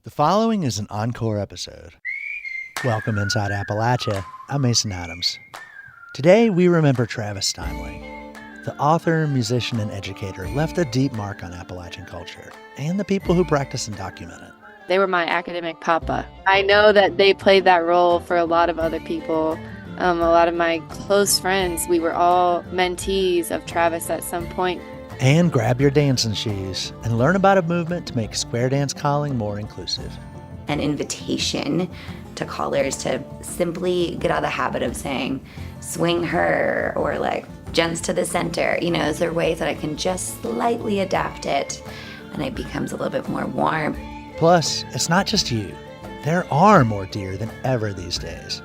The following is an encore episode. Welcome inside Appalachia. I'm Mason Adams. Today we remember Travis Stimeling. The author, musician, and educator left a deep mark on Appalachian culture and the people who practice and document it. They were my academic papa. I know that they played that role for a lot of other people. A lot of my close friends, we were all mentees of Travis at some point. And grab your dancing shoes and learn about a movement to make square dance calling more inclusive. An invitation to callers to simply get out of the habit of saying, swing her, or like, gents to the center. You know, is there ways that I can just slightly adapt it and it becomes a little bit more warm? Plus, it's not just you. There are more deer than ever these days.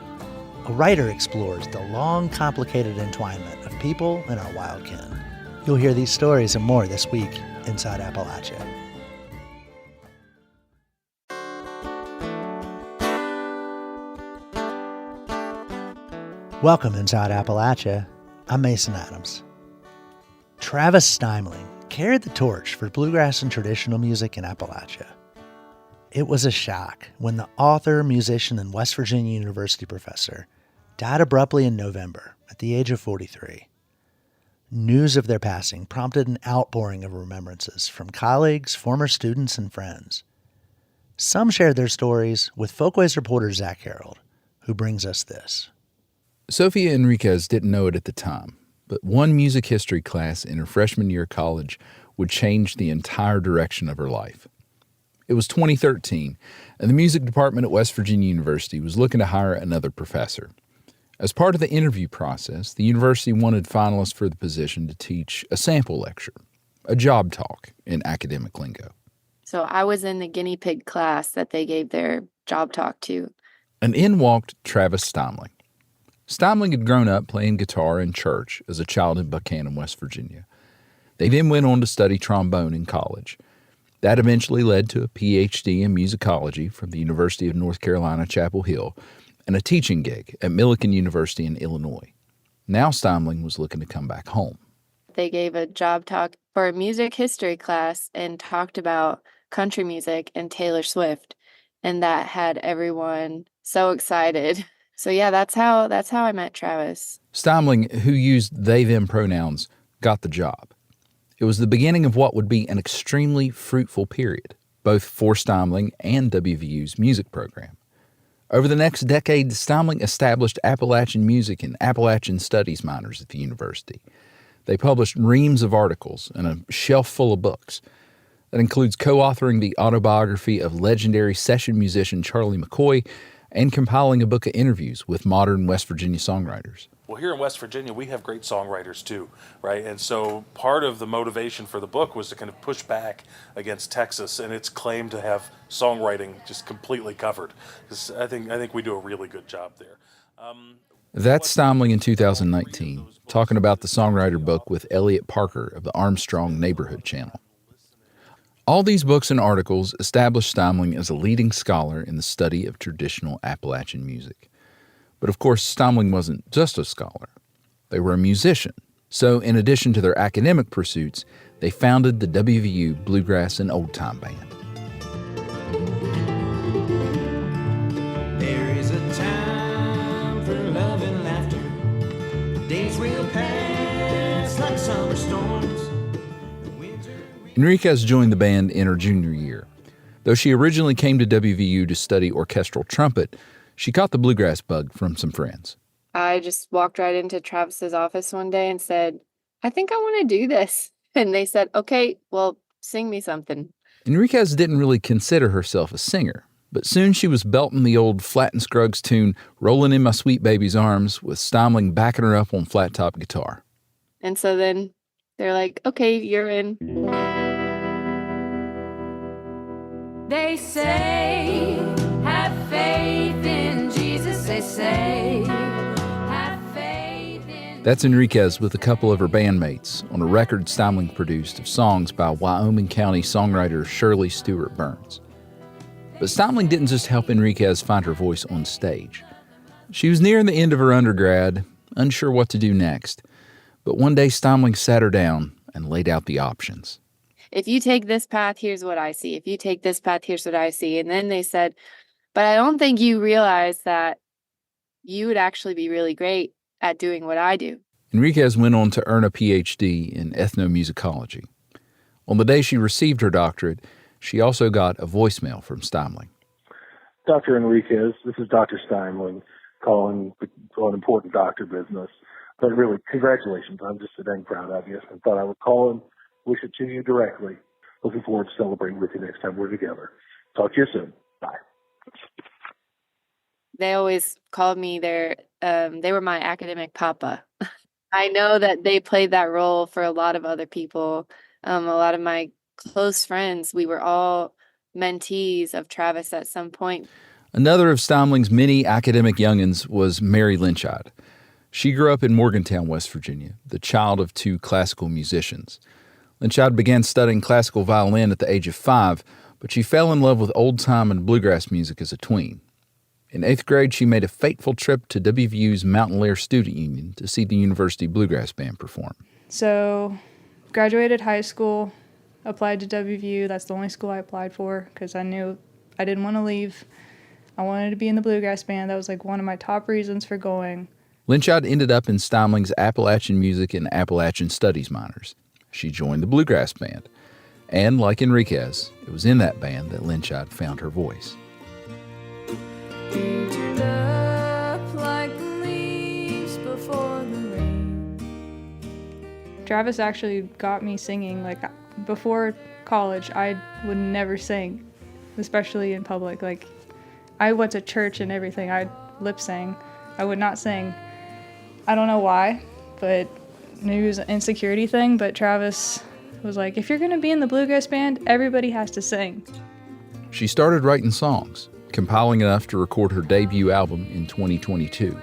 A writer explores the long, complicated entwinement of people and our wild kin. You'll hear these stories and more this week inside Appalachia. Welcome inside Appalachia. I'm Mason Adams. Travis Stimeling carried the torch for bluegrass and traditional music in Appalachia. It was a shock when the author, musician, and West Virginia University professor died abruptly in November at the age of 43. News of their passing prompted an outpouring of remembrances from colleagues, former students, and friends. Some shared their stories with Folkways reporter Zach Harold, who brings us this. Sophia Enriquez didn't know it at the time, but one music history class in her freshman year of college would change the entire direction of her life. It was 2013, and the music department at West Virginia University was looking to hire another professor. As part of the interview process, the university wanted finalists for the position to teach a sample lecture, a job talk in academic lingo. So I was in the guinea pig class that they gave their job talk to. And in walked Travis Stimeling. Stimeling had grown up playing guitar in church as a child in Buchanan, West Virginia. They then went on to study trombone in college. That eventually led to a Ph.D. in musicology from the University of North Carolina, Chapel Hill, and a teaching gig at Millikan University in Illinois. Now Stimeling was looking to come back home. They gave a job talk for a music history class and talked about country music and Taylor Swift, and that had everyone so excited. So yeah, that's how I met Travis. Stimeling, who used they/them pronouns, got the job. It was the beginning of what would be an extremely fruitful period, both for Stimeling and WVU's music program. Over the next decade, Stimeling established Appalachian music and Appalachian studies minors at the university. They published reams of articles and a shelf full of books. That includes co-authoring the autobiography of legendary session musician Charlie McCoy and compiling a book of interviews with modern West Virginia songwriters. Well, here in West Virginia, we have great songwriters too, right? And so part of the motivation for the book was to kind of push back against Texas and its claim to have songwriting just completely covered. Because I think we do a really good job there. That's Stimeling in 2019, talking about the songwriter book with Elliot Parker of the Armstrong Neighborhood Channel. All these books and articles established Stimeling as a leading scholar in the study of traditional Appalachian music. But of course, Stimeling wasn't just a scholar. They were a musician. So in addition to their academic pursuits, they founded the WVU Bluegrass and Old Time Band. There is a time for love and laughter. Days will pass like summer storms. Enriquez joined the band in her junior year. Though she originally came to WVU to study orchestral trumpet, she caught the bluegrass bug from some friends. I just walked right into Travis's office one day and said, I think I want to do this. And they said, okay, well, sing me something. Enriquez didn't really consider herself a singer, but soon she was belting the old Flat and Scruggs tune, Rollin' in My Sweet Baby's Arms, with Stimeling backing her up on flat-top guitar. And so then they're like, okay, you're in. They say, have faith in Jesus, they say, have faith in... That's Enriquez with a couple of her bandmates on a record Stimeling produced of songs by Wyoming County songwriter Shirley Stewart Burns. But Stimeling didn't just help Enriquez find her voice on stage. She was nearing the end of her undergrad, unsure what to do next. But one day Stimeling sat her down and laid out the options. if you take this path, here's what I see. If you take this path, here's what I see. And then they said, but I don't think you realize that you would actually be really great at doing what I do. Enriquez went on to earn a PhD in ethnomusicology. On the day she received her doctorate, she also got a voicemail from Stimeling. Dr. Enriquez, this is Dr. Stimeling calling on important doctor business. But really, congratulations. I'm just so dang proud of you. I thought I would call and wish it to you directly. Looking forward to celebrating with you next time we're together. Talk to you soon. Bye. They always called me they were my academic papa. I know that they played that role for a lot of other people. A lot of my close friends, we were all mentees of Travis at some point. Another of Stimeling's many academic youngins was Mary Lynchide. She grew up in Morgantown, West Virginia, the child of two classical musicians. Lynchide began studying classical violin at the age of 5, but she fell in love with old-time and bluegrass music as a tween. In 8th grade, she made a fateful trip to WVU's Mountain Lair Student Union to see the University Bluegrass Band perform. So, graduated high school, applied to WVU. That's the only school I applied for because I knew I didn't want to leave. I wanted to be in the Bluegrass Band. That was like one of my top reasons for going. Lynchide ended up in Stimeling's Appalachian Music and Appalachian Studies minors. She joined the Bluegrass Band. And like Enriquez, it was in that band that Lynchide found her voice. Turned up like the leaves before the rain. Travis actually got me singing. Like, before college, I would never sing, especially in public. Like, I went to church and everything. I lip sang. I would not sing. I don't know why, but maybe it was an insecurity thing, but Travis was like, if you're going to be in the Bluegrass Band, everybody has to sing. She started writing songs, compiling enough to record her debut album in 2022.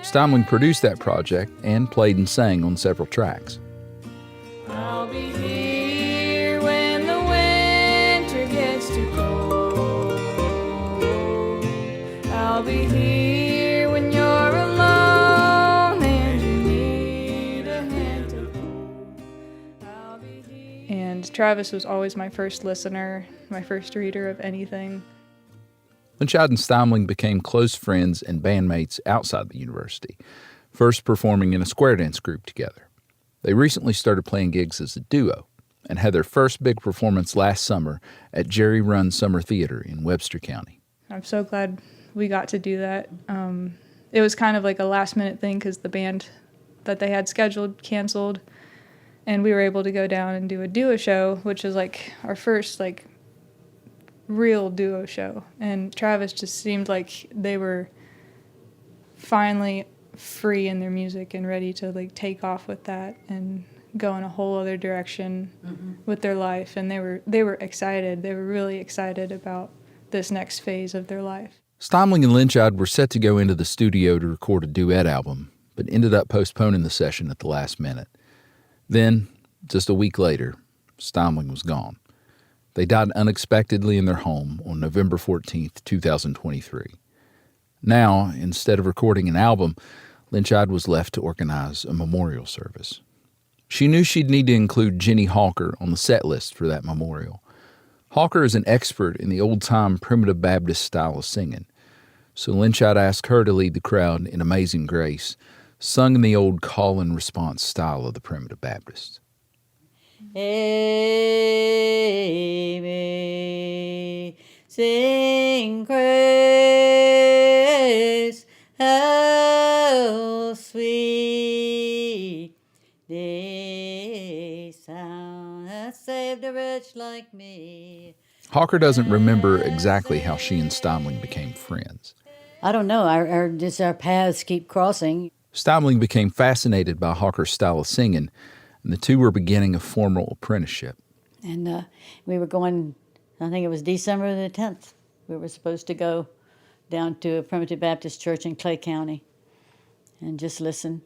Stimeling produced that project and played and sang on several tracks. I'll be here when the winter gets too cold. I'll be here when you're alone and you need a hand to hold. I'll be here. And Travis was always my first listener, my first reader of anything. Lynchide and Stimeling became close friends and bandmates outside the university, first performing in a square dance group together. They recently started playing gigs as a duo and had their first big performance last summer at Jerry Run Summer Theater in Webster County. I'm so glad we got to do that. It was kind of like a last-minute thing because the band that they had scheduled canceled, and we were able to go down and do a duo show, which is like our first like real duo show. And Travis just seemed like they were finally free in their music and ready to like take off with that and go in a whole other direction with their life. And they were excited. They were really excited about this next phase of their life. Stimeling and Lynchide were set to go into the studio to record a duet album, but ended up postponing the session at the last minute. Then, just a week later, Stimeling was gone. They died unexpectedly in their home on November 14th, 2023. Now, instead of recording an album, Lynchide was left to organize a memorial service. She knew she'd need to include Jenny Hawker on the set list for that memorial. Hawker is an expert in the old-time primitive Baptist style of singing, so Lynchide asked her to lead the crowd in Amazing Grace, sung in the old call-and-response style of the primitive Baptists. Amazing grace, how sweet the sound that saved a wretch like me. Hawker doesn't remember exactly how she and Stimeling became friends. I don't know. Our paths keep crossing. Stimeling became fascinated by Hawker's style of singing, and the two were beginning a formal apprenticeship. And we were going, I think it was December the 10th. We were supposed to go down to a Primitive Baptist church in Clay County and just listen.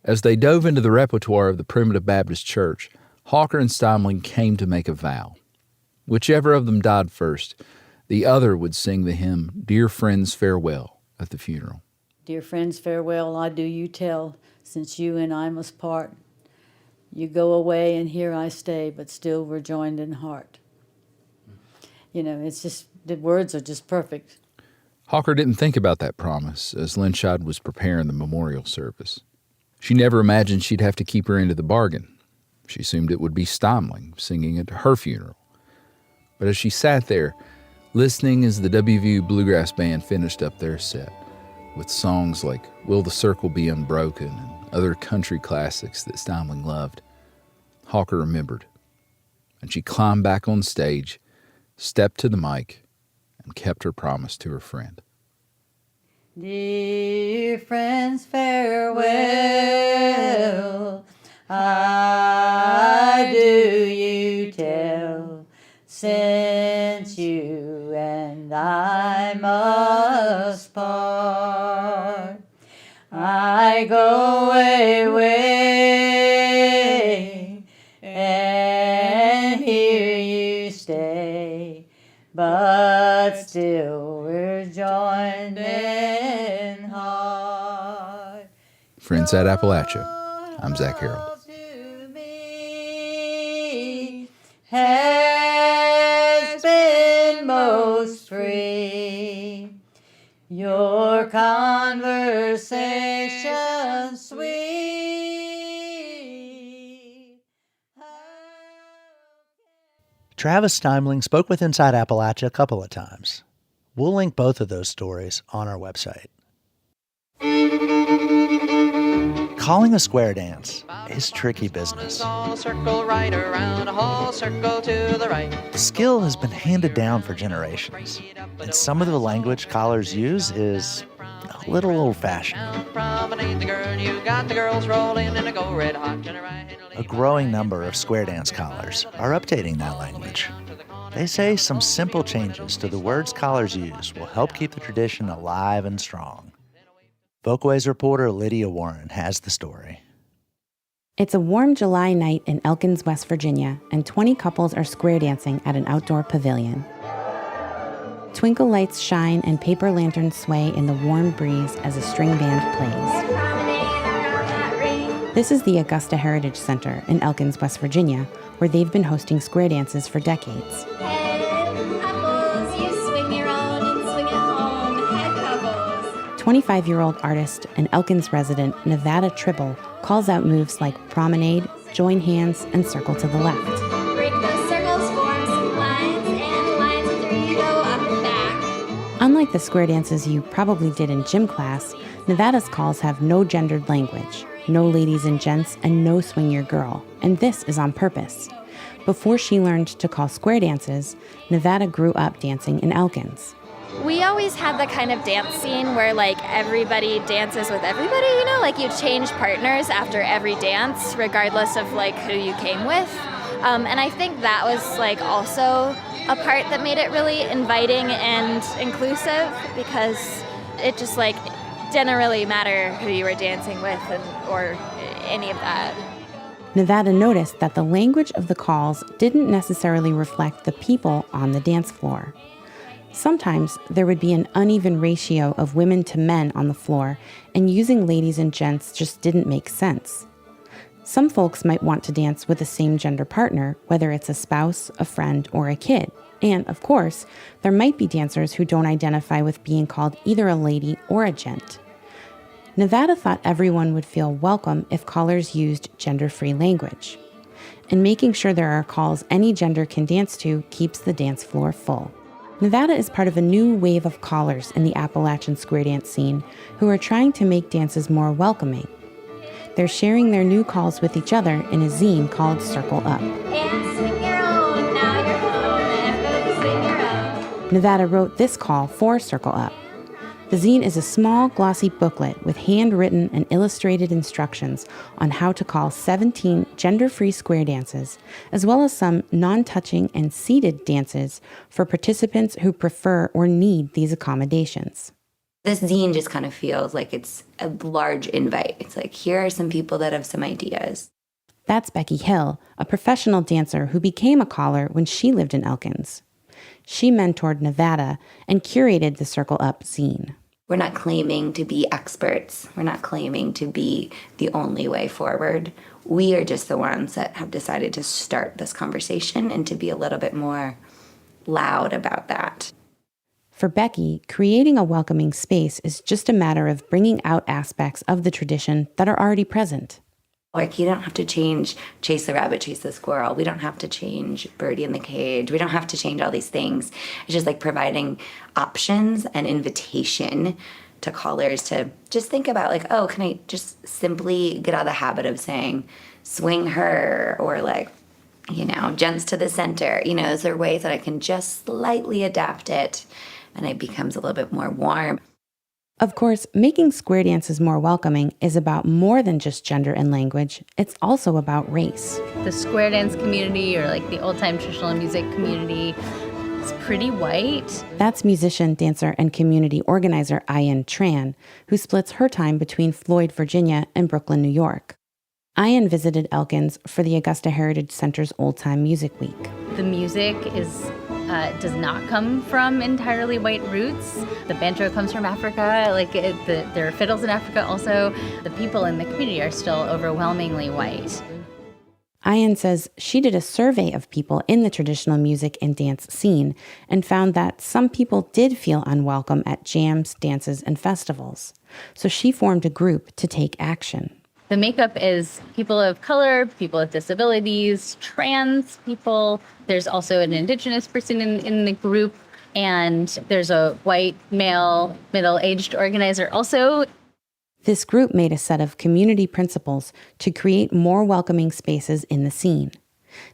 As they dove into the repertoire of the Primitive Baptist Church, Hawker and Stimeling came to make a vow. Whichever of them died first, the other would sing the hymn, Dear Friends, Farewell, at the funeral. Dear friends, farewell, I do you tell, since you and I must part. You go away and here I stay, but still we're joined in heart. You know, it's just, the words are just perfect. Hawker didn't think about that promise as Linshad was preparing the memorial service. She never imagined she'd have to keep her end of the bargain. She assumed it would be Stimeling singing at her funeral. But as she sat there, listening as the WVU Bluegrass Band finished up their set, with songs like Will the Circle Be Unbroken and other country classics that Stimeling loved, Hawker remembered. And she climbed back on stage, stepped to the mic, and kept her promise to her friend. Dear friends, farewell. I do you tell, since you and I must part, I go away, and here you stay, but still we're joined in heart. Friends at Appalachia, I'm Zach Harold. Has been most free, your conversation sweet. Travis Stimeling spoke with Inside Appalachia a couple of times. We'll link both of those stories on our website. Calling a square dance is tricky business. The skill has been handed down for generations, and some of the language callers use is a little old-fashioned. A growing number of square dance callers are updating that language. They say some simple changes to the words callers use will help keep the tradition alive and strong. Folkways reporter Lydia Warren has the story. It's a warm July night in Elkins, West Virginia, and 20 couples are square dancing at an outdoor pavilion. Twinkle lights shine and paper lanterns sway in the warm breeze as a string band plays. This is the Augusta Heritage Center in Elkins, West Virginia, where they've been hosting square dances for decades. 25-year-old artist and Elkins resident Nevada Tribble calls out moves like promenade, join hands, and circle to the left. Break the circles, form some lines, and lines of three go up and back. Unlike the square dances you probably did in gym class, Nevada's calls have no gendered language, no ladies and gents, and no swing your girl, and this is on purpose. Before she learned to call square dances, Nevada grew up dancing in Elkins. We always had the kind of dance scene where like everybody dances with everybody, you know, like you change partners after every dance, regardless of like who you came with. And I think that was like also a part that made it really inviting and inclusive, because it just like didn't really matter who you were dancing with or any of that. Nevada noticed that the language of the calls didn't necessarily reflect the people on the dance floor. Sometimes there would be an uneven ratio of women to men on the floor, and using ladies and gents just didn't make sense. Some folks might want to dance with a same-gender partner, whether it's a spouse, a friend, or a kid. And, of course, there might be dancers who don't identify with being called either a lady or a gent. Nevada thought everyone would feel welcome if callers used gender-free language. And making sure there are calls any gender can dance to keeps the dance floor full. Nevada is part of a new wave of callers in the Appalachian square dance scene who are trying to make dances more welcoming. They're sharing their new calls with each other in a zine called Circle Up. And swing your own, now you're home, everybody swing your own. Nevada wrote this call for Circle Up. The zine is a small, glossy booklet with handwritten and illustrated instructions on how to call 17 gender-free square dances, as well as some non-touching and seated dances for participants who prefer or need these accommodations. This zine just kind of feels like it's a large invite. It's like, here are some people that have some ideas. That's Becky Hill, a professional dancer who became a caller when she lived in Elkins. She mentored Nevada and curated the Circle Up zine. We're not claiming to be experts. We're not claiming to be the only way forward. We are just the ones that have decided to start this conversation and to be a little bit more loud about that. For Becky, creating a welcoming space is just a matter of bringing out aspects of the tradition that are already present. Like, you don't have to change chase the rabbit, chase the squirrel. We don't have to change birdie in the cage. We don't have to change all these things. It's just like providing options and invitation to callers to just think about, like, oh, can I just simply get out of the habit of saying swing her, or like, gents to the center. Is there ways that I can just slightly adapt it and it becomes a little bit more warm? Of course, making square dances more welcoming is about more than just gender and language. It's also about race. The square dance community, or like the old-time traditional music community, is pretty white. That's musician, dancer, and community organizer Ian Tran, who splits her time between Floyd, Virginia, and Brooklyn, New York. Ian visited Elkins for the Augusta Heritage Center's Old Time Music Week. The music does not come from entirely white roots. The banjo comes from Africa. There are fiddles in Africa also. The people in the community are still overwhelmingly white. Ian says she did a survey of people in the traditional music and dance scene and found that some people did feel unwelcome at jams, dances, and festivals. So she formed a group to take action. The makeup is people of color, people with disabilities, trans people. There's also an indigenous person in the group, and there's a white male middle-aged organizer also. This group made a set of community principles to create more welcoming spaces in the scene.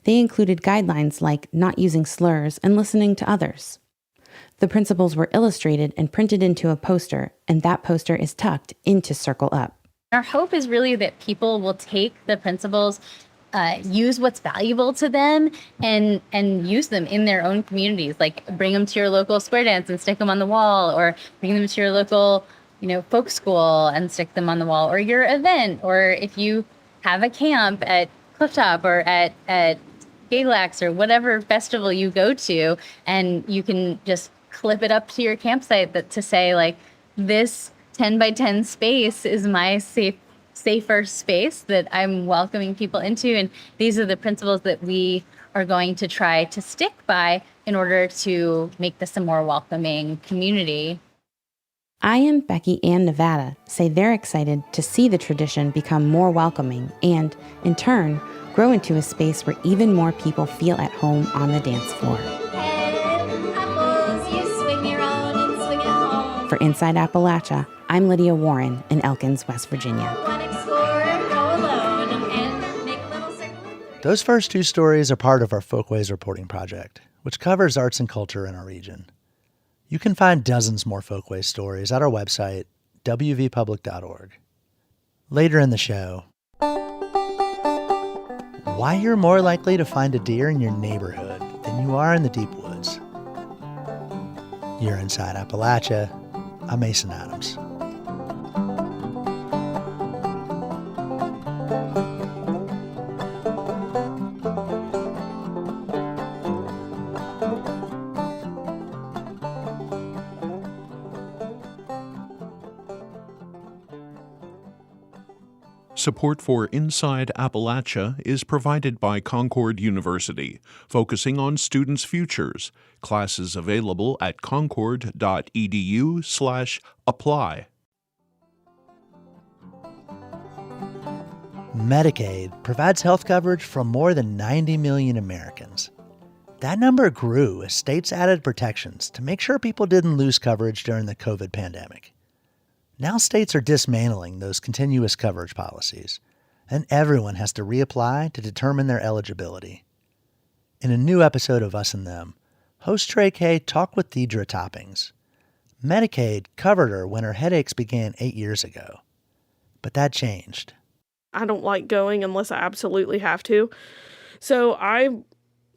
They included guidelines like not using slurs and listening to others. The principles were illustrated and printed into a poster, and that poster is tucked into Circle Up. Our hope is really that people will take the principles, use what's valuable to them, and use them in their own communities. Like, bring them to your local square dance and stick them on the wall, or bring them to your local, folk school and stick them on the wall, or your event, or if you have a camp at Clifftop or at Galax or whatever festival you go to, and you can just clip it up to your campsite to say, like, this 10 by 10 space is my safer space that I'm welcoming people into. And these are the principles that we are going to try to stick by in order to make this a more welcoming community. Ian, Becky, and Nevada say they're excited to see the tradition become more welcoming and, in turn, grow into a space where even more people feel at home on the dance floor. For Inside Appalachia, I'm Lydia Warren in Elkins, West Virginia. Those first two stories are part of our Folkways reporting project, which covers arts and culture in our region. You can find dozens more Folkways stories at our website, wvpublic.org. Later in the show, why you're more likely to find a deer in your neighborhood than you are in the deep woods. You're Inside Appalachia. I'm Mason Adams. Support for Inside Appalachia is provided by Concord University, focusing on students' futures. Classes available at concord.edu/apply. Medicaid provides health coverage for more than 90 million Americans. That number grew as states added protections to make sure people didn't lose coverage during the COVID pandemic. Now states are dismantling those continuous coverage policies, and everyone has to reapply to determine their eligibility. In a new episode of Us and Them, host Trey Kay talked with Deidre Toppings. Medicaid covered her when her headaches began 8 years ago. But that changed. I don't like going unless I absolutely have to. So I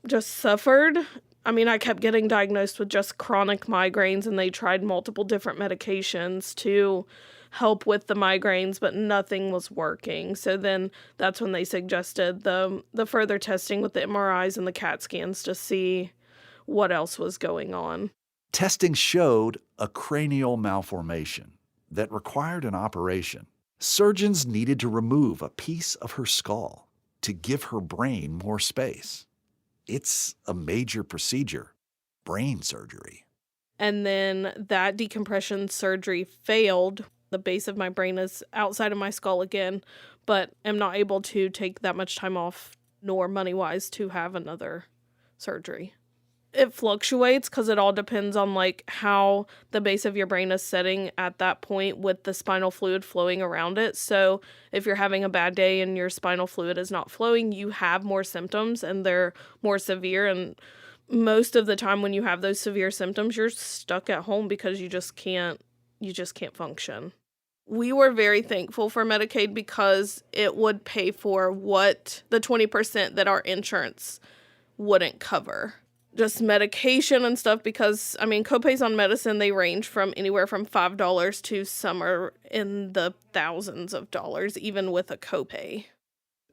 just suffered. I kept getting diagnosed with just chronic migraines, and they tried multiple different medications to help with the migraines, but nothing was working. So then that's when they suggested the further testing with the MRIs and the CAT scans to see what else was going on. Testing showed a cranial malformation that required an operation. Surgeons needed to remove a piece of her skull to give her brain more space. It's a major procedure, brain surgery. And then that decompression surgery failed. The base of my brain is outside of my skull again, but I'm not able to take that much time off, nor money-wise, to have another surgery. It fluctuates because it all depends on like how the base of your brain is setting at that point with the spinal fluid flowing around it. So if you're having a bad day and your spinal fluid is not flowing, you have more symptoms and they're more severe. And most of the time when you have those severe symptoms, you're stuck at home because you just can't function. We were very thankful for Medicaid because it would pay for what the 20% that our insurance wouldn't cover. Just medication and stuff because, I mean, copays on medicine, they range from anywhere from $5 to some are in the thousands of dollars, even with a copay.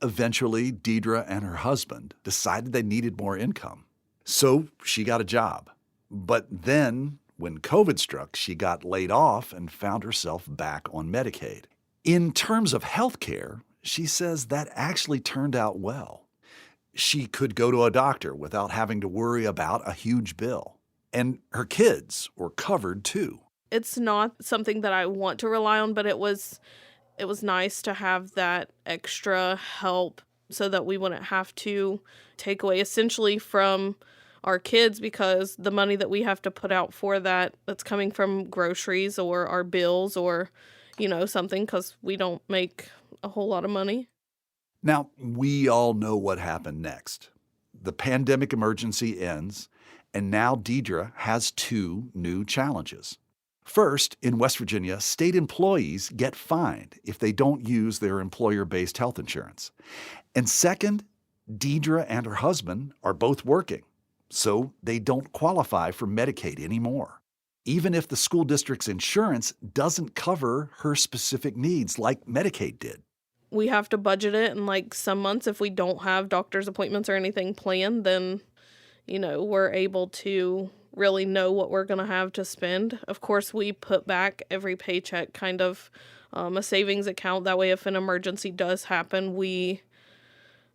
Eventually, Deidre and her husband decided they needed more income. So she got a job. But then, when COVID struck, she got laid off and found herself back on Medicaid. In terms of health care, she says that actually turned out well. She could go to a doctor without having to worry about a huge bill. And her kids were covered too. It's not something that I want to rely on, but it was nice to have that extra help so that we wouldn't have to take away essentially from our kids because the money that we have to put out for that's coming from groceries or our bills or, something because we don't make a whole lot of money. Now, we all know what happened next. The pandemic emergency ends, and now Deidre has two new challenges. First, in West Virginia, state employees get fined if they don't use their employer-based health insurance. And second, Deidre and her husband are both working, so they don't qualify for Medicaid anymore, even if the school district's insurance doesn't cover her specific needs like Medicaid did. We have to budget it, and like some months if we don't have doctor's appointments or anything planned, then, we're able to really know what we're going to have to spend. Of course, we put back every paycheck kind of a savings account. That way, if an emergency does happen, we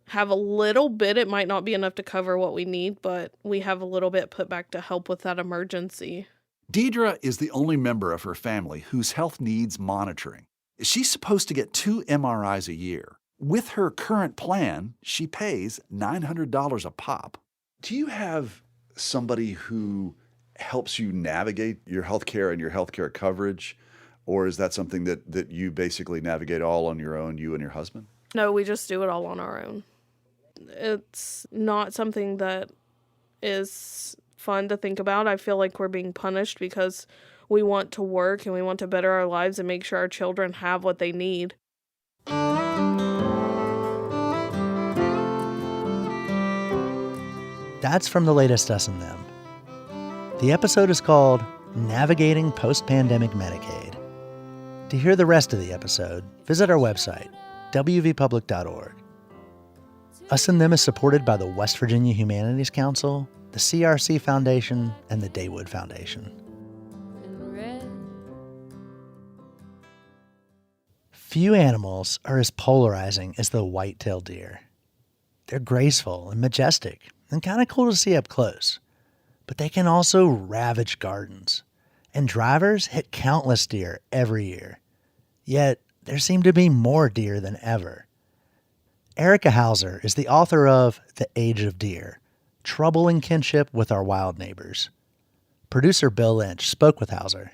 have a little bit. It might not be enough to cover what we need, but we have a little bit put back to help with that emergency. Deidre is the only member of her family whose health needs monitoring. She's supposed to get 2 MRIs a year. With her current plan, she pays $900 a pop. Do you have somebody who helps you navigate your healthcare and your healthcare coverage? Or is that something that you basically navigate all on your own, you and your husband? No, we just do it all on our own. It's not something that is fun to think about. I feel like we're being punished because we want to work and we want to better our lives and make sure our children have what they need. That's from the latest Us and Them. The episode is called Navigating Post-Pandemic Medicaid. To hear the rest of the episode, visit our website, wvpublic.org. Us and Them is supported by the West Virginia Humanities Council, the CRC Foundation, and the Daywood Foundation. Few animals are as polarizing as the white-tailed deer. They're graceful and majestic and kind of cool to see up close, but they can also ravage gardens, and drivers hit countless deer every year. Yet, there seem to be more deer than ever. Erica Hauser is the author of The Age of Deer, Trouble and Kinship with Our Wild Neighbors. Producer Bill Lynch spoke with Hauser.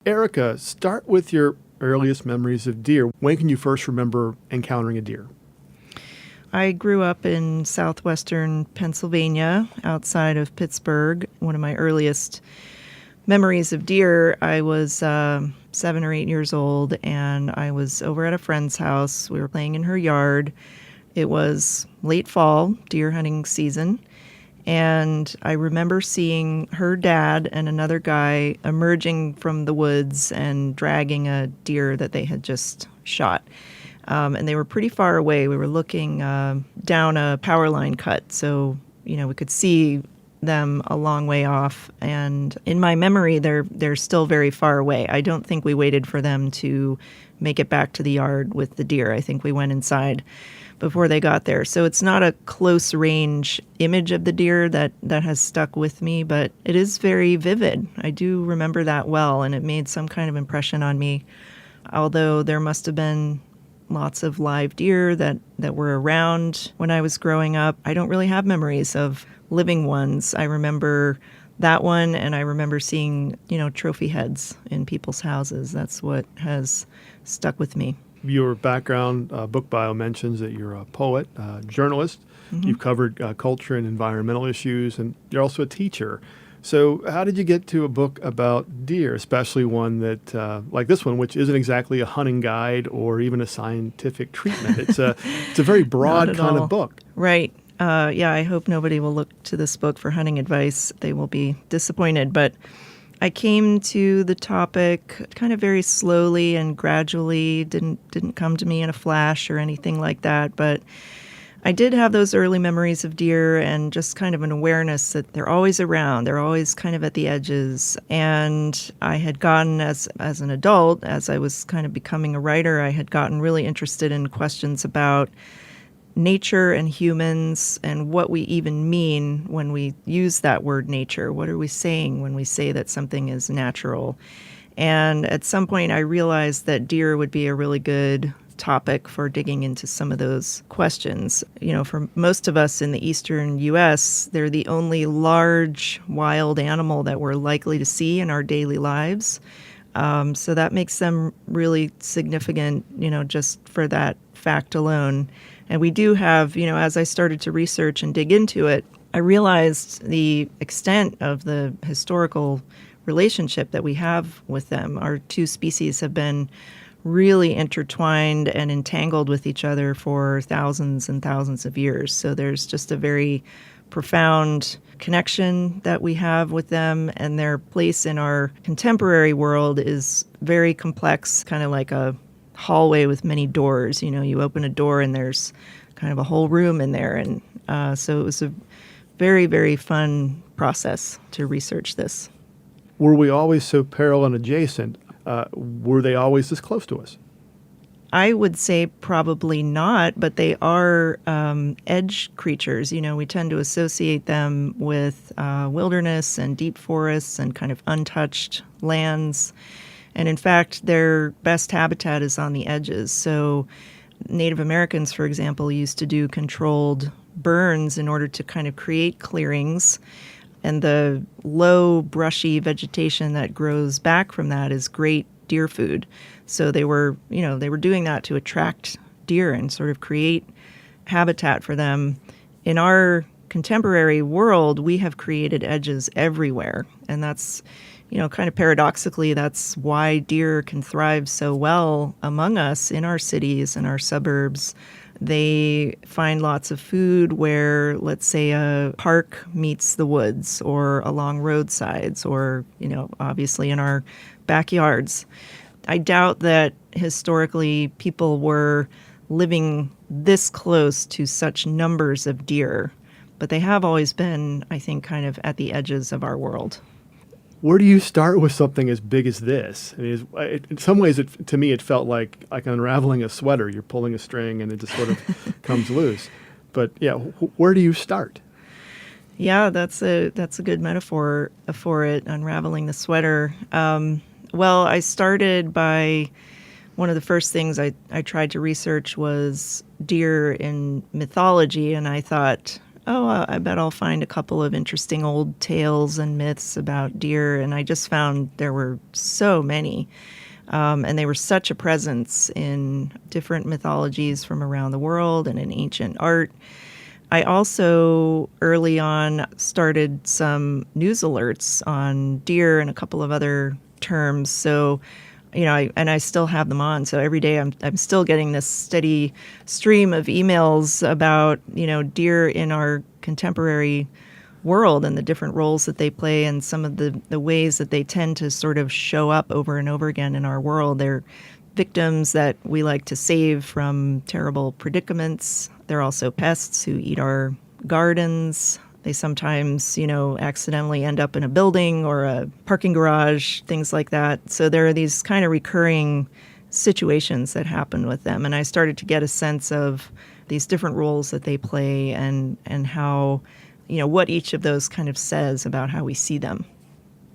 Erica, start with your earliest memories of deer. When can you first remember encountering a deer? I grew up in southwestern Pennsylvania, outside of Pittsburgh. One of my earliest memories of deer, I was 7 or 8 years old, and I was over at a friend's house. We were playing in her yard. It was late fall, deer hunting season, and I remember seeing her dad and another guy emerging from the woods and dragging a deer that they had just shot. And they were pretty far away. We were looking down a power line cut, so we could see them a long way off, and in my memory they're still very far away. I don't think we waited for them to make it back to the yard with the deer. I think we went inside before they got there. So it's not a close range image of the deer that has stuck with me, but it is very vivid. I do remember that well, and it made some kind of impression on me. Although there must have been lots of live deer that were around when I was growing up, I don't really have memories of living ones. I remember that one, and I remember seeing, trophy heads in people's houses. That's what has stuck with me. Your background, book bio mentions that you're a poet, journalist. Mm-hmm. You've covered culture and environmental issues, and you're also a teacher. So how did you get to a book about deer, especially one that, like this one, which isn't exactly a hunting guide or even a scientific treatment? It's a very broad kind of book. Right. I hope nobody will look to this book for hunting advice. They will be disappointed. But I came to the topic kind of very slowly and gradually. Didn't come to me in a flash or anything like that. But I did have those early memories of deer and just kind of an awareness that they're always around. They're always kind of at the edges. And I had gotten, as an adult, as I was kind of becoming a writer, I had gotten really interested in questions about nature and humans and what we even mean when we use that word nature. What are we saying when we say that something is natural? And at some point I realized that deer would be a really good topic for digging into some of those questions. For most of us in the eastern U.S., they're the only large wild animal that we're likely to see in our daily lives. So that makes them really significant, just for that fact alone. And we do have, as I started to research and dig into it, I realized the extent of the historical relationship that we have with them. Our two species have been really intertwined and entangled with each other for thousands and thousands of years. So there's just a very profound connection that we have with them, and their place in our contemporary world is very complex, kind of like a hallway with many doors. You open a door and there's kind of a whole room in there. And so it was a very, very fun process to research this. Were we always so parallel and adjacent? Were they always this close to us? I would say probably not, but they are edge creatures. We tend to associate them with wilderness and deep forests and kind of untouched lands. And in fact, their best habitat is on the edges. So Native Americans, for example, used to do controlled burns in order to kind of create clearings. And the low, brushy vegetation that grows back from that is great deer food. So they were doing that to attract deer and sort of create habitat for them. In our contemporary world, we have created edges everywhere. And that's, kind of paradoxically, that's why deer can thrive so well among us in our cities and our suburbs. They find lots of food where, let's say, a park meets the woods, or along roadsides, or, obviously in our backyards. I doubt that historically people were living this close to such numbers of deer, but they have always been, I think, kind of at the edges of our world. Where do you start with something as big as this? I mean, in some ways, to me, it felt like unraveling a sweater. You're pulling a string and it just sort of comes loose. But yeah, where do you start? Yeah, that's a good metaphor for it, unraveling the sweater. Well, I started by, one of the first things I tried to research was deer in mythology, and I thought, I bet I'll find a couple of interesting old tales and myths about deer, and I just found there were so many, and they were such a presence in different mythologies from around the world and in ancient art. I also, early on, started some news alerts on deer and a couple of other terms. So, I still have them on. So every day I'm still getting this steady stream of emails about, deer in our contemporary world and the different roles that they play and some of the ways that they tend to sort of show up over and over again in our world. They're victims that we like to save from terrible predicaments. They're also pests who eat our gardens. They sometimes, accidentally end up in a building or a parking garage, things like that. So there are these kind of recurring situations that happen with them. And I started to get a sense of these different roles that they play and how, what each of those kind of says about how we see them.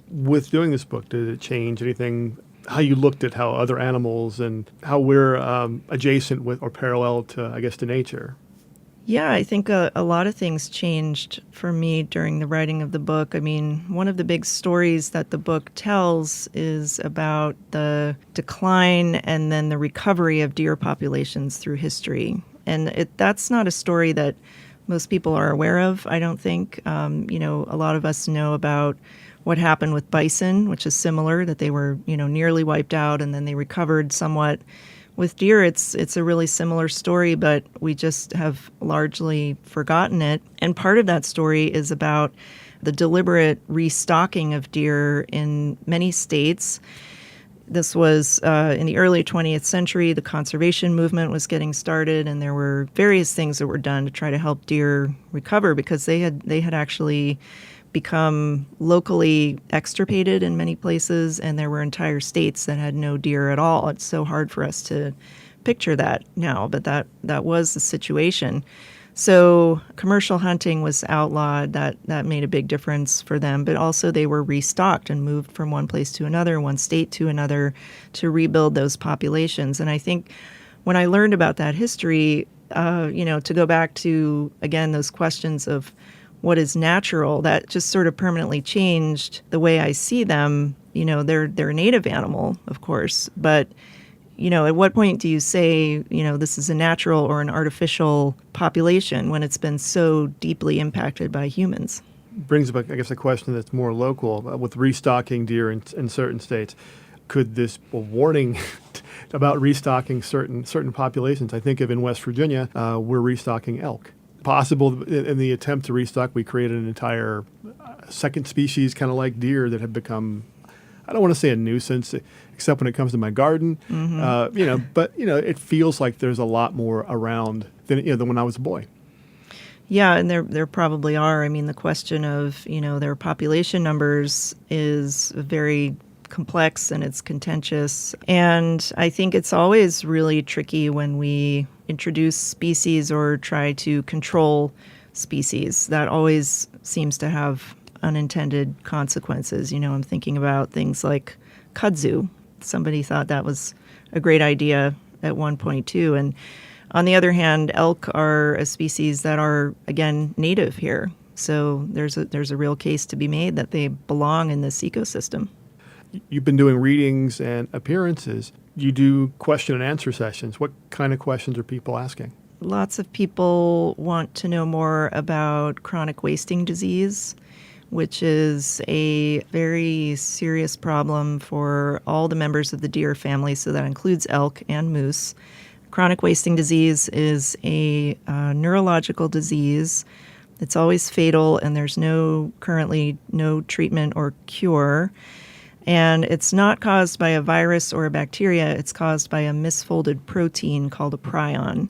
With doing this book, did it change anything, how you looked at how other animals and how we're adjacent with or parallel to nature? Yeah, I think a lot of things changed for me during the writing of the book. I mean, one of the big stories that the book tells is about the decline and then the recovery of deer populations through history. And that's not a story that most people are aware of, I don't think. A lot of us know about what happened with bison, which is similar, that they were, nearly wiped out and then they recovered somewhat. With deer, it's a really similar story, but we just have largely forgotten it. And part of that story is about the deliberate restocking of deer in many states. This was in the early 20th century. The conservation movement was getting started, and there were various things that were done to try to help deer recover because they had actually become locally extirpated in many places, and there were entire states that had no deer at all. It's so hard for us to picture that now, but that was the situation. So commercial hunting was outlawed. That made a big difference for them, but also they were restocked and moved from one place to another, one state to another, to rebuild those populations. And I think when I learned about that history, to go back to, again, those questions of what is natural, that just sort of permanently changed the way I see them. They're a native animal, of course, but, at what point do you say, this is a natural or an artificial population when it's been so deeply impacted by humans? Brings up, I guess, a question that's more local. With restocking deer in certain states, could this a warning about restocking certain populations? I think of in West Virginia, we're restocking elk. Possible in the attempt to restock, we created an entire second species, kind of like deer, that have become, I don't want to say a nuisance, except when it comes to my garden. Mm-hmm. But it feels like there's a lot more around than when I was a boy. Yeah, and there probably are. I mean, the question of their population numbers is very complex and it's contentious. And I think it's always really tricky when we introduce species or try to control species. That always seems to have unintended consequences. I'm thinking about things like kudzu. Somebody thought that was a great idea at one point too. And on the other hand, elk are a species that are, again, native here. So there's a real case to be made that they belong in this ecosystem. You've been doing readings and appearances. You do question and answer sessions. What kind of questions are people asking? Lots of people want to know more about chronic wasting disease, which is a very serious problem for all the members of the deer family, so that includes elk and moose. Chronic wasting disease is a neurological disease. It's always fatal, and there's currently no treatment or cure. And it's not caused by a virus or a bacteria. It's caused by a misfolded protein called a prion.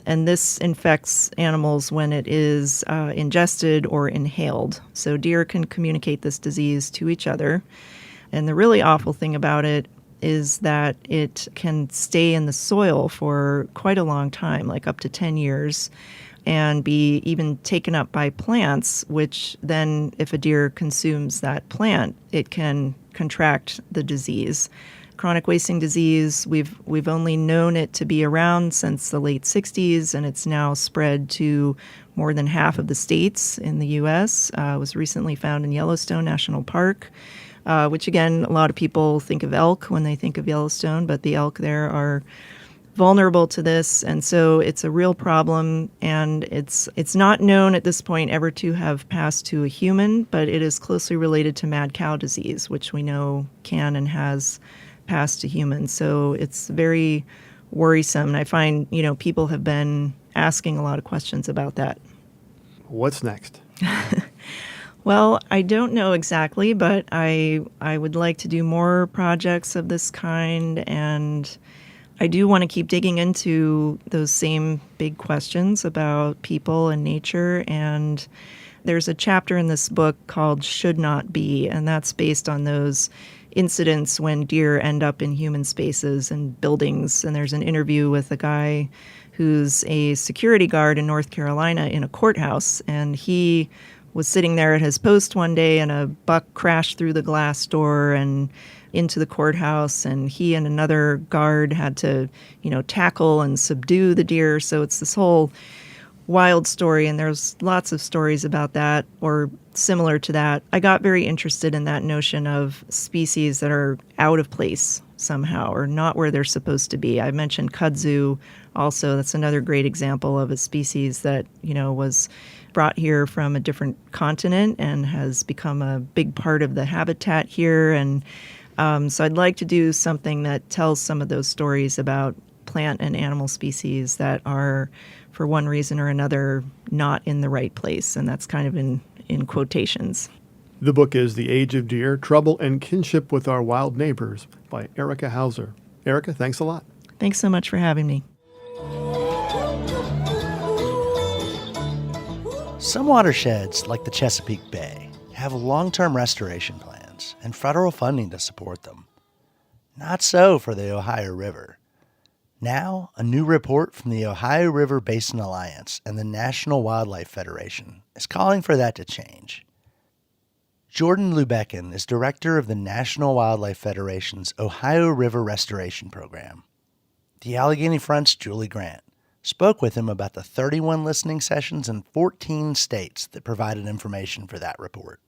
And this infects animals when it is ingested or inhaled. So deer can communicate this disease to each other. And the really awful thing about it is that it can stay in the soil for quite a long time, like up to 10 years, and be even taken up by plants, which then, if a deer consumes that plant, it can contract the disease. Chronic wasting disease, we've only known it to be around since the late 60s, and it's now spread to more than half of the states in the U.S. It was recently found in Yellowstone National Park, which, again, a lot of people think of elk when they think of Yellowstone, but the elk there are vulnerable to this, and so it's a real problem, and it's not known at this point ever to have passed to a human, but it is closely related to mad cow disease, which we know can and has passed to humans. So it's very worrisome, and I find people have been asking a lot of questions about that. What's next? Well, I don't know exactly, but I would like to do more projects of this kind, and I do want to keep digging into those same big questions about people and nature, and There's a chapter in this book called Should Not Be, and that's based on those incidents when deer end up in human spaces and buildings. And there's an interview with a guy who's a security guard in North Carolina in a courthouse, and he was sitting there at his post one day and a buck crashed through the glass door and into the courthouse, and he and another guard had to, tackle and subdue the deer. So it's this whole wild story, and there's lots of stories about that or similar to that. I got very interested in that notion of species that are out of place somehow or not where they're supposed to be. I mentioned kudzu also. That's another great example of a species that, was brought here from a different continent and has become a big part of the habitat here. And so I'd like to do something that tells some of those stories about plant and animal species that are, for one reason or another, not in the right place. And that's kind of in quotations. The book is The Age of Deer, Trouble and Kinship with Our Wild Neighbors by Erica Hauser. Erica, thanks a lot. Thanks so much for having me. Some watersheds, like the Chesapeake Bay, have long-term restoration plans and federal funding to support them. Not so for the Ohio River. Now, a new report from the Ohio River Basin Alliance and the National Wildlife Federation is calling for that to change. Jordan Lubecken is director of the National Wildlife Federation's Ohio River Restoration Program. The Allegheny Front's Julie Grant spoke with him about the 31 listening sessions in 14 states that provided information for that report.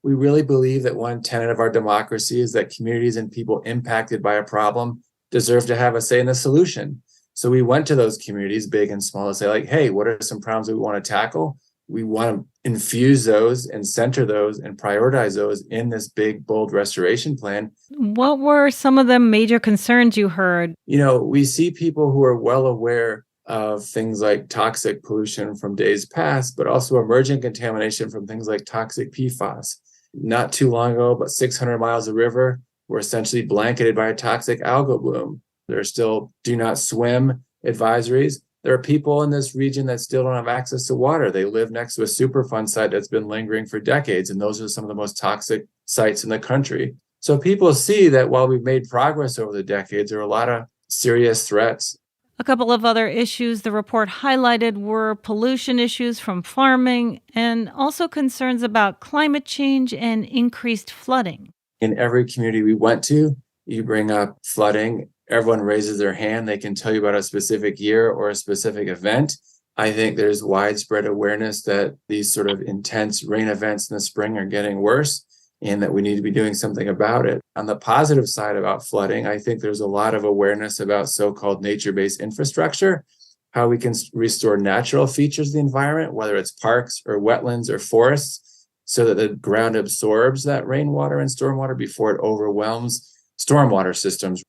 We really believe that one tenet of our democracy is that communities and people impacted by a problem deserve to have a say in the solution. So we went to those communities, big and small, to say, like, hey, what are some problems that we want to tackle? We want to infuse those and center those and prioritize those in this big, bold restoration plan. What were some of the major concerns you heard? We see people who are well aware of things like toxic pollution from days past, but also emerging contamination from things like toxic PFAS. Not too long ago, about 600 miles of river were essentially blanketed by a toxic algal bloom. There are still do not swim advisories. There are people in this region that still don't have access to water. They live next to a Superfund site that's been lingering for decades, and those are some of the most toxic sites in the country. So people see that while we've made progress over the decades, there are a lot of serious threats. A couple of other issues the report highlighted were pollution issues from farming and also concerns about climate change and increased flooding. In every community we went to, you bring up flooding, everyone raises their hand. They can tell you about a specific year or a specific event. I think there's widespread awareness that these sort of intense rain events in the spring are getting worse and that we need to be doing something about it. On the positive side about flooding, I think there's a lot of awareness about so-called nature-based infrastructure, how we can restore natural features of the environment, whether it's parks or wetlands or forests, so that the ground absorbs that rainwater and stormwater before it overwhelms stormwater systems.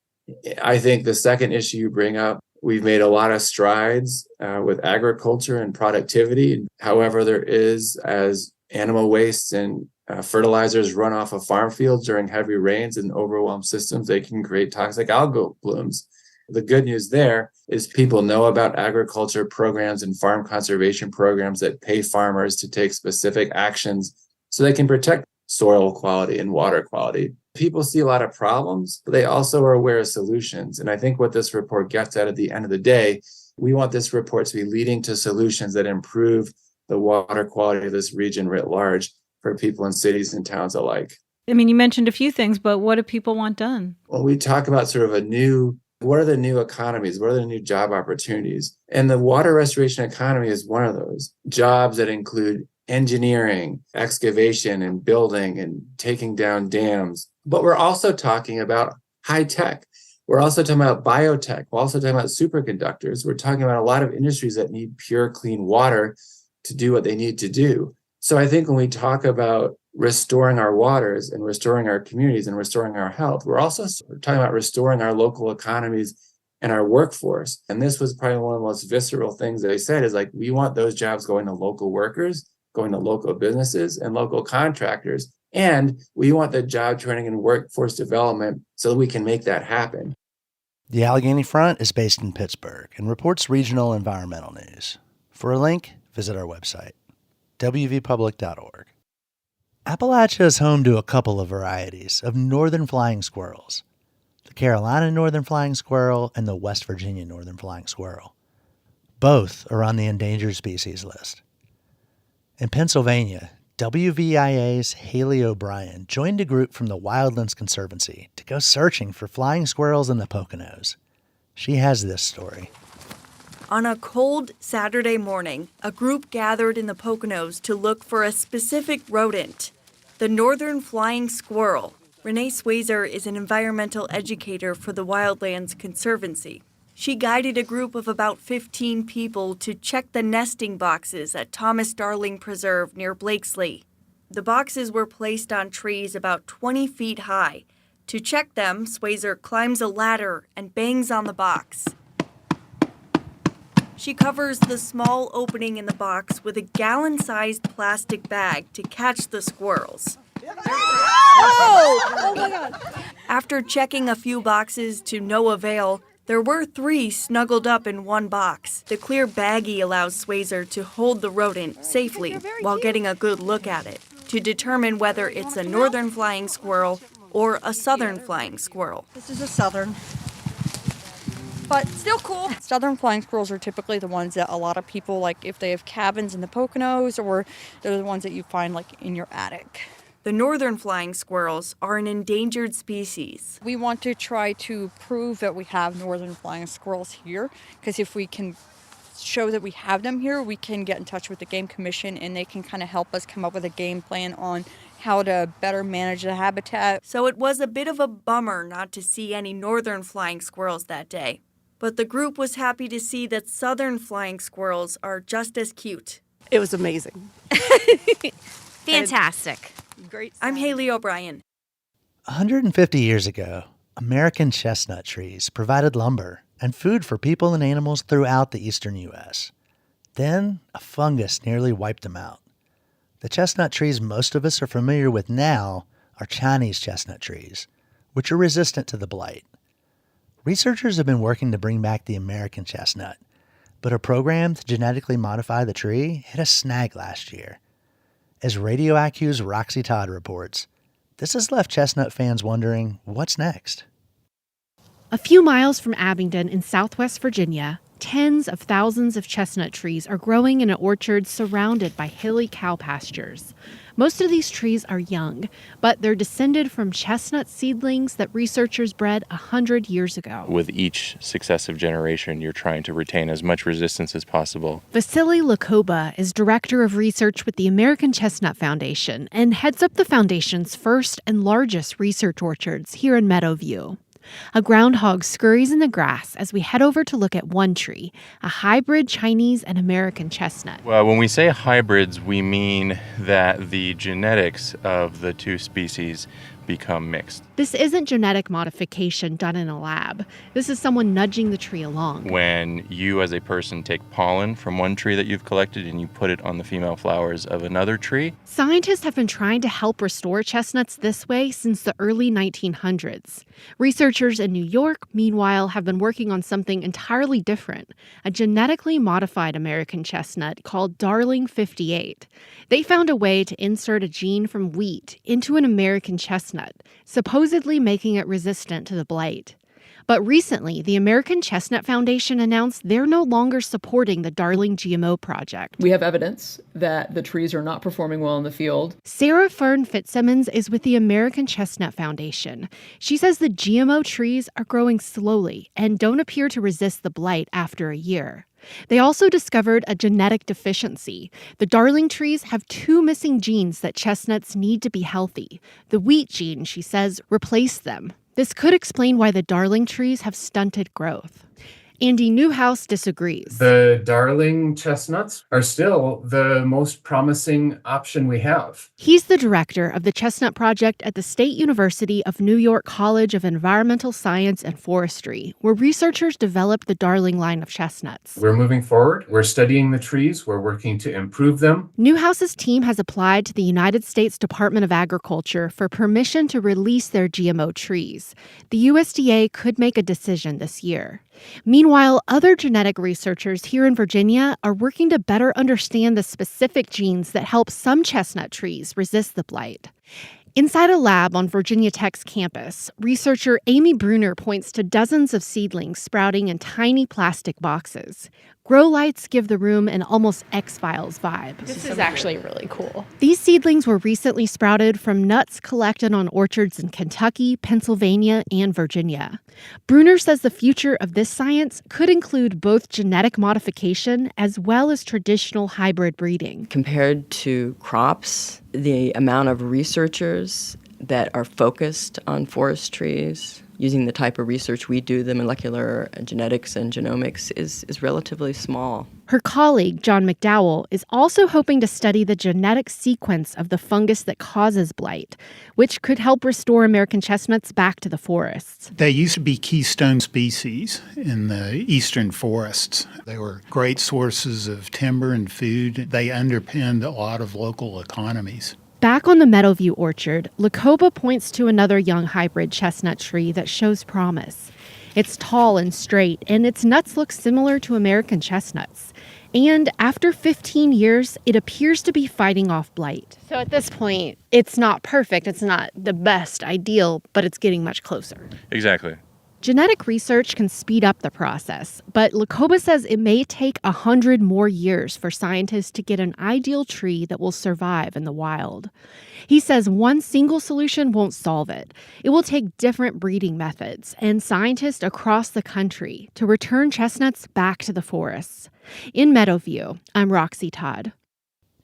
I think the second issue you bring up, we've made a lot of strides with agriculture and productivity. However, there is, as animal waste and fertilizers run off of farm fields during heavy rains and overwhelm systems, they can create toxic algal blooms. The good news there is people know about agriculture programs and farm conservation programs that pay farmers to take specific actions so they can protect soil quality and water quality. People see a lot of problems, but they also are aware of solutions. And I think what this report gets at the end of the day, we want this report to be leading to solutions that improve the water quality of this region writ large for people in cities and towns alike. I mean, you mentioned a few things, but what do people want done? Well, we talk about sort of what are the new economies? What are the new job opportunities? And the water restoration economy is one of those jobs that include engineering, excavation and building and taking down dams. But we're also talking about high tech. We're also talking about biotech. We're also talking about superconductors. We're talking about a lot of industries that need pure, clean water to do what they need to do. So I think when we talk about restoring our waters and restoring our communities and restoring our health, we're also talking about restoring our local economies and our workforce. And this was probably one of the most visceral things that they said is like, we want those jobs going to local workers, going to local businesses and local contractors. And we want the job training and workforce development so that we can make that happen. The Allegheny Front is based in Pittsburgh and reports regional environmental news. For a link, visit our website. wvpublic.org. Appalachia is home to a couple of varieties of northern flying squirrels, the Carolina northern flying squirrel and the West Virginia northern flying squirrel. Both are on the endangered species list. In Pennsylvania, WVIA's Haley O'Brien joined a group from the Wildlands Conservancy to go searching for flying squirrels in the Poconos. She has this story. On a cold Saturday morning, a group gathered in the Poconos to look for a specific rodent, the northern flying squirrel. Renee Swayzer is an environmental educator for the Wildlands Conservancy. She guided a group of about 15 people to check the nesting boxes at Thomas Darling Preserve near Blakesley. The boxes were placed on trees about 20 feet high. To check them, Swayzer climbs a ladder and bangs on the box. She covers the small opening in the box with a gallon-sized plastic bag to catch the squirrels. Oh my God. After checking a few boxes to no avail, there were 3 snuggled up in one box. The clear baggie allows Swayzer to hold the rodent safely while getting a good look at it to determine whether it's a northern flying squirrel or a southern flying squirrel. This is a southern, but still cool. Southern flying squirrels are typically the ones that a lot of people, like if they have cabins in the Poconos, or they're the ones that you find like in your attic. The northern flying squirrels are an endangered species. We want to try to prove that we have northern flying squirrels here, because if we can show that we have them here, we can get in touch with the Game Commission and they can kind of help us come up with a game plan on how to better manage the habitat. So it was a bit of a bummer not to see any northern flying squirrels that day. But the group was happy to see that southern flying squirrels are just as cute. It was amazing. Fantastic. Great. I'm Haley O'Brien. 150 years ago, American chestnut trees provided lumber and food for people and animals throughout the eastern U.S. Then, a fungus nearly wiped them out. The chestnut trees most of us are familiar with now are Chinese chestnut trees, which are resistant to the blight. Researchers have been working to bring back the American chestnut, but a program to genetically modify the tree hit a snag last year. As Radio IQ's Roxy Todd reports, this has left chestnut fans wondering what's next. A few miles from Abingdon in southwest Virginia, tens of thousands of chestnut trees are growing in an orchard surrounded by hilly cow pastures. Most of these trees are young, but they're descended from chestnut seedlings that researchers bred 100 years ago. With each successive generation, you're trying to retain as much resistance as possible. Vasily Lakoba is director of research with the American Chestnut Foundation and heads up the foundation's first and largest research orchards here in Meadowview. A groundhog scurries in the grass as we head over to look at one tree, a hybrid Chinese and American chestnut. Well, when we say hybrids, we mean that the genetics of the two species become mixed. This isn't genetic modification done in a lab. This is someone nudging the tree along. When you as a person take pollen from one tree that you've collected and you put it on the female flowers of another tree. Scientists have been trying to help restore chestnuts this way since the early 1900s. Researchers in New York, meanwhile, have been working on something entirely different, a genetically modified American chestnut called Darling 58. They found a way to insert a gene from wheat into an American chestnut, supposedly making it resistant to the blight. But recently, the American Chestnut Foundation announced they're no longer supporting the Darling GMO project. We have evidence that the trees are not performing well in the field. Sarah Fern Fitzsimmons is with the American Chestnut Foundation. She says the GMO trees are growing slowly and don't appear to resist the blight after a year. They also discovered a genetic deficiency. The Darling trees have 2 missing genes that chestnuts need to be healthy. The wheat gene, she says, replaced them. This could explain why the Darling trees have stunted growth. Andy Newhouse disagrees. The Darling chestnuts are still the most promising option we have. He's the director of the Chestnut Project at the State University of New York College of Environmental Science and Forestry, where researchers developed the Darling line of chestnuts. We're moving forward. We're studying the trees. We're working to improve them. Newhouse's team has applied to the United States Department of Agriculture for permission to release their GMO trees. The USDA could make a decision this year. Meanwhile, other genetic researchers here in Virginia are working to better understand the specific genes that help some chestnut trees resist the blight. Inside a lab on Virginia Tech's campus, researcher Amy Bruner points to dozens of seedlings sprouting in tiny plastic boxes. Grow lights give the room an almost X-Files vibe. This is actually really cool. These seedlings were recently sprouted from nuts collected on orchards in Kentucky, Pennsylvania, and Virginia. Bruner says the future of this science could include both genetic modification as well as traditional hybrid breeding. Compared to crops, the amount of researchers that are focused on forest trees using the type of research we do, the molecular genetics and genomics, is relatively small. Her colleague, John McDowell, is also hoping to study the genetic sequence of the fungus that causes blight, which could help restore American chestnuts back to the forests. They used to be keystone species in the eastern forests. They were great sources of timber and food. They underpinned a lot of local economies. Back on the Meadowview orchard, Lacoba points to another young hybrid chestnut tree that shows promise. It's tall and straight, and its nuts look similar to American chestnuts. And after 15 years, it appears to be fighting off blight. So at this point, it's not perfect, it's not the best ideal, but it's getting much closer. Exactly. Genetic research can speed up the process, but Lacoba says it may take 100 more years for scientists to get an ideal tree that will survive in the wild. He says one single solution won't solve it. It will take different breeding methods and scientists across the country to return chestnuts back to the forests. In Meadowview, I'm Roxy Todd.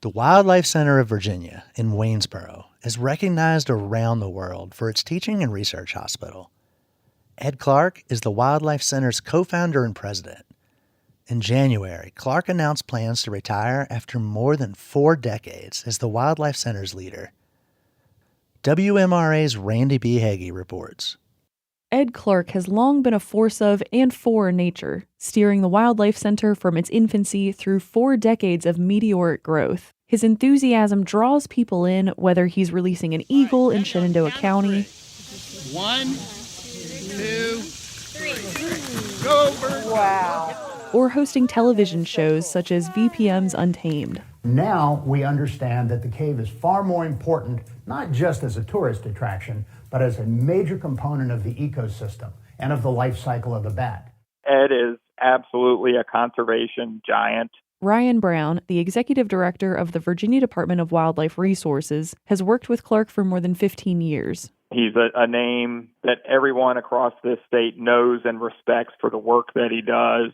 The Wildlife Center of Virginia in Waynesboro is recognized around the world for its teaching and research hospital. Ed Clark is the Wildlife Center's co-founder and president. In January, Clark announced plans to retire after more than 4 decades as the Wildlife Center's leader. WMRA's Randy B. Hagee reports. Ed Clark has long been a force of and for nature, steering the Wildlife Center from its infancy through 4 decades of meteoric growth. His enthusiasm draws people in, whether he's releasing an eagle in Shenandoah County. 1, 2, 3. Go, bird. Wow. Or hosting television shows such as VPM's Untamed. Now we understand that the cave is far more important, not just as a tourist attraction, but as a major component of the ecosystem and of the life cycle of the bat. Ed is absolutely a conservation giant. Ryan Brown, the executive director of the Virginia Department of Wildlife Resources, has worked with Clark for more than 15 years. He's a name that everyone across this state knows and respects for the work that he does,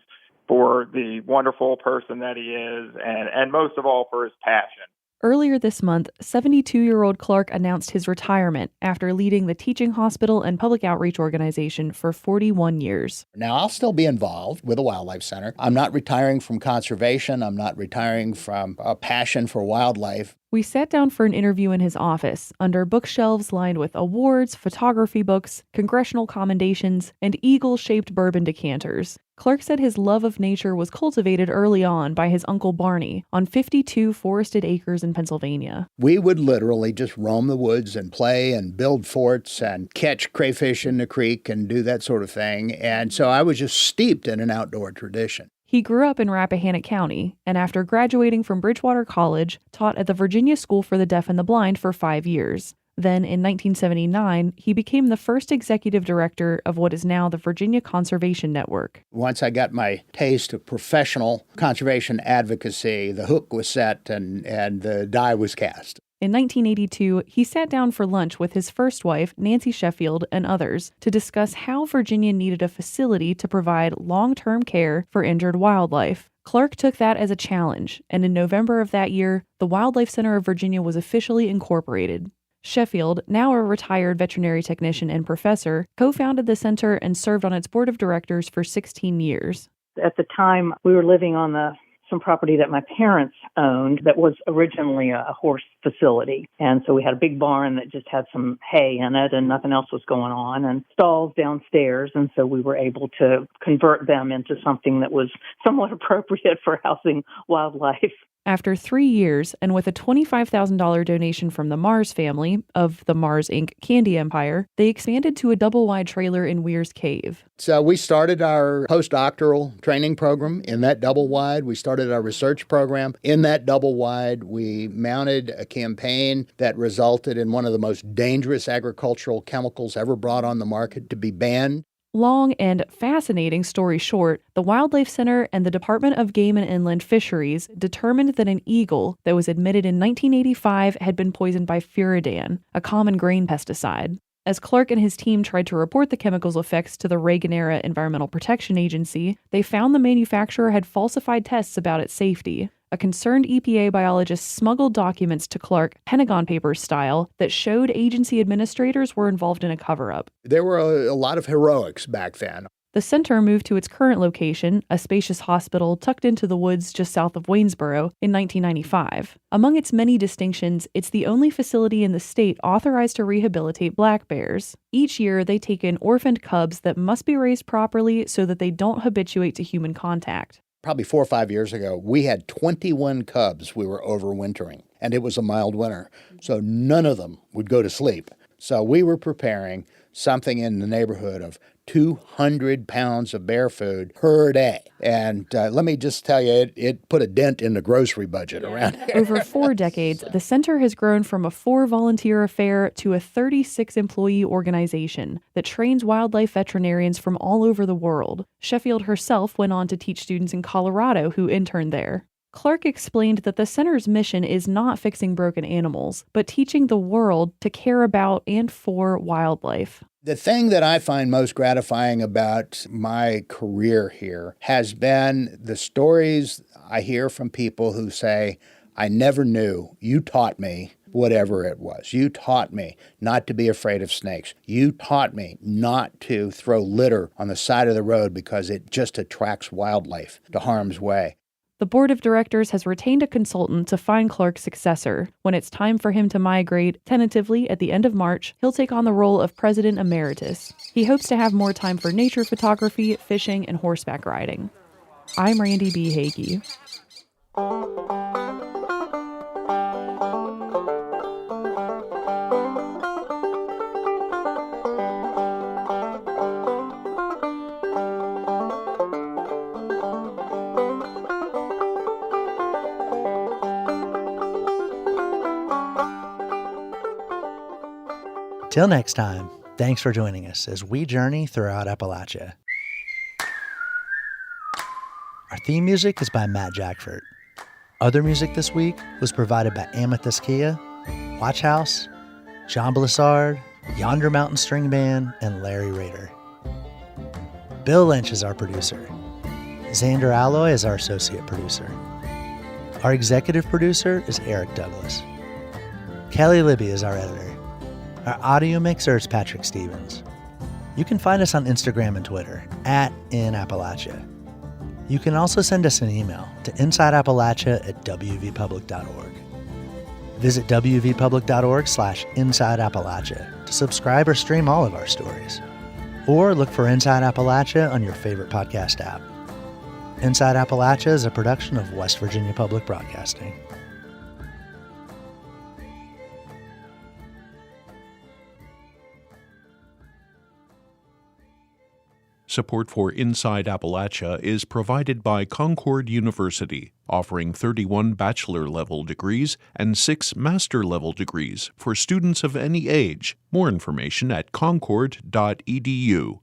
for the wonderful person that he is, and most of all for his passion. Earlier this month, 72-year-old Clark announced his retirement after leading the teaching hospital and public outreach organization for 41 years. Now, I'll still be involved with the Wildlife Center. I'm not retiring from conservation. I'm not retiring from a passion for wildlife. We sat down for an interview in his office, under bookshelves lined with awards, photography books, congressional commendations, and eagle-shaped bourbon decanters. Clark said his love of nature was cultivated early on by his Uncle Barney on 52 forested acres in Pennsylvania. We would literally just roam the woods and play and build forts and catch crayfish in the creek and do that sort of thing. And so I was just steeped in an outdoor tradition. He grew up in Rappahannock County, and after graduating from Bridgewater College, taught at the Virginia School for the Deaf and the Blind for 5 years. Then, in 1979, he became the first executive director of what is now the Virginia Conservation Network. Once I got my taste of professional conservation advocacy, the hook was set and the die was cast. In 1982, he sat down for lunch with his first wife, Nancy Sheffield, and others to discuss how Virginia needed a facility to provide long-term care for injured wildlife. Clark took that as a challenge, and in November of that year, the Wildlife Center of Virginia was officially incorporated. Sheffield, now a retired veterinary technician and professor, co-founded the center and served on its board of directors for 16 years. At the time, we were living on some property that my parents owned that was originally a horse facility. And so we had a big barn that just had some hay in it and nothing else was going on, and stalls downstairs. And so we were able to convert them into something that was somewhat appropriate for housing wildlife. After 3 years, and with a $25,000 donation from the Mars family of the Mars Inc. Candy Empire, they expanded to a double-wide trailer in Weir's Cave. So we started our postdoctoral training program in that double wide. We started our research program in that double wide. We mounted a campaign that resulted in one of the most dangerous agricultural chemicals ever brought on the market to be banned. Long and fascinating story short, the Wildlife Center and the Department of Game and Inland Fisheries determined that an eagle that was admitted in 1985 had been poisoned by furadan, a common grain pesticide. As Clark and his team tried to report the chemical's effects to the Reagan-era Environmental Protection Agency, they found the manufacturer had falsified tests about its safety. A concerned EPA biologist smuggled documents to Clark, Pentagon Papers style, that showed agency administrators were involved in a cover-up. There were a lot of heroics back then. The center moved to its current location, a spacious hospital tucked into the woods just south of Waynesboro, in 1995. Among its many distinctions, it's the only facility in the state authorized to rehabilitate black bears. Each year, they take in orphaned cubs that must be raised properly so that they don't habituate to human contact. Probably 4 or 5 years ago, we had 21 cubs we were overwintering, and it was a mild winter, so none of them would go to sleep. So we were preparing something in the neighborhood of 200 pounds of bear food per day. And let me just tell you, it put a dent in the grocery budget around here. Over 4 decades, the center has grown from a 4-volunteer affair to a 36-employee organization that trains wildlife veterinarians from all over the world. Sheffield herself went on to teach students in Colorado who interned there. Clark explained that the center's mission is not fixing broken animals, but teaching the world to care about and for wildlife. The thing that I find most gratifying about my career here has been the stories I hear from people who say, I never knew, you taught me whatever it was. You taught me not to be afraid of snakes. You taught me not to throw litter on the side of the road because it just attracts wildlife to harm's way. The board of directors has retained a consultant to find Clark's successor. When it's time for him to migrate, tentatively at the end of March, he'll take on the role of president emeritus. He hopes to have more time for nature photography, fishing, and horseback riding. I'm Randy B. Hagee. Till next time, thanks for joining us as we journey throughout Appalachia. Our theme music is by Matt Jackford. Other music this week was provided by Amethyst Kia, Watch House, John Blissard, Yonder Mountain String Band, and Larry Rader. Bill Lynch is our producer. Xander Alloy is our associate producer. Our executive producer is Eric Douglas. Kelly Libby is our editor. Our audio mixer is Patrick Stevens. You can find us on Instagram and Twitter @InAppalachia. You can also send us an email to insideappalachia@wvpublic.org. Visit wvpublic.org/InsideAppalachia to subscribe or stream all of our stories. Or look for Inside Appalachia on your favorite podcast app. Inside Appalachia is a production of West Virginia Public Broadcasting. Support for Inside Appalachia is provided by Concord University, offering 31 bachelor-level degrees and 6 master-level degrees for students of any age. More information at concord.edu.